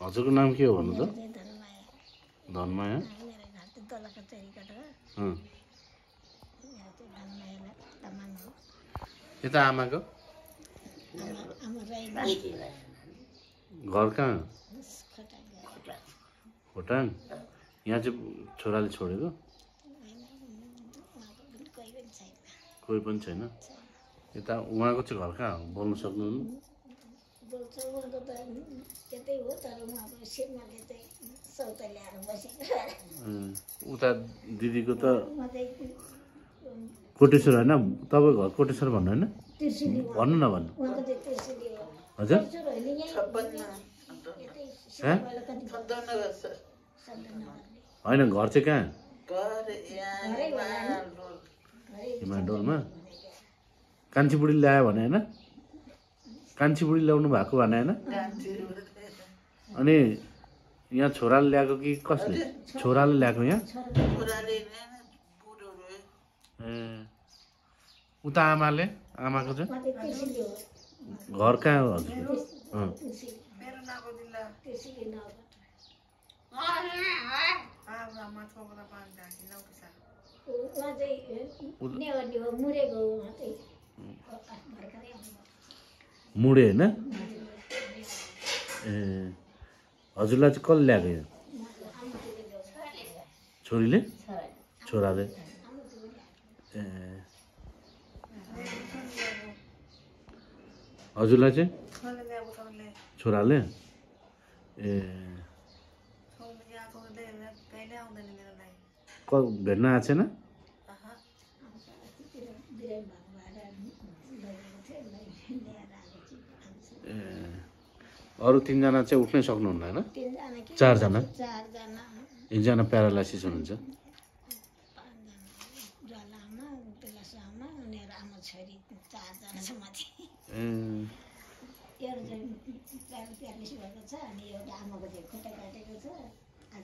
हजुरको नाम के हो भन्नु त? मेरो चाहिँ धनमाया। धनमाया। मेरो घर चाहिँ दोलखा चेरीकट हो। अँ मेरो चाहिँ धनमाया तामाङ हो। यता आमाको आमा राई घर कहाँ? खोटाङ खोटाङ। यहाँ चाहिँ छोराले छोडेको? उहाँको पनि कोही पनि छैन। कोही पनि छैन। यता उहाँको चाहिँ घर कहाँ हो? बोल्नु सक्नुहुन्न? बोल्छ उहाँको त त्यतै हो, तर उहाँको श्रीमानले चाहिँ सौता ल्याएर बसेको। उता दिदीको त उहाँ चाहिँ कोटेश्वर होइन? तपाईँ घर कोटेश्वर भन्नु होइन? त्रिशुली भन्नु न भन्नु। उहाँको चाहिँ त्रिशुली हो। हजुर? त्रिशुल होइन, यतै हैं? सिधै कति होइन घर चाहिँ कहाँ? घरै होला नि। हिमाडोलमा। कान्छी बुढी ल्यायो भने होइन? कान्छी बुढी ल्याउनु भएको भने होइन? अनि यहाँ छोराले ल्याएको कि कसले? छोराले ल्याएको यहाँ? ए उता आमाले? आमाको चाहिँ उहाँ चाहिँ त्रिशुली हो। घर कहाँ हो हजुर? अँ त्रिशुली नगरबाट। उहाँ चाहिँ नेवारी हो, मुरेको हो। उहाँ चाहिँ भर्खरै आउनुभयो। मुडे होइन? ए हजुरलाई चाहिँ कसले ल्याएको यहाँ? छोरीले? छोराले? ए हजुरलाई चाहिँ छोराले? ए भेट्न आएको छैन? ए अरू तिनजना चाहिँ उठ्नै सक्नुहुन्न होइन? चारजना? एकजना प्यारालाइसिस हुनुहुन्छ। ज्वालामा पेलासामा उनीहरू आमा छोरी 4 जना छ माथि। ए एउटा चाहिँ प्यारालिसिस भएको छ, अनि एउटा आमाको चाहिँ खुट्टा काटेको छ। आज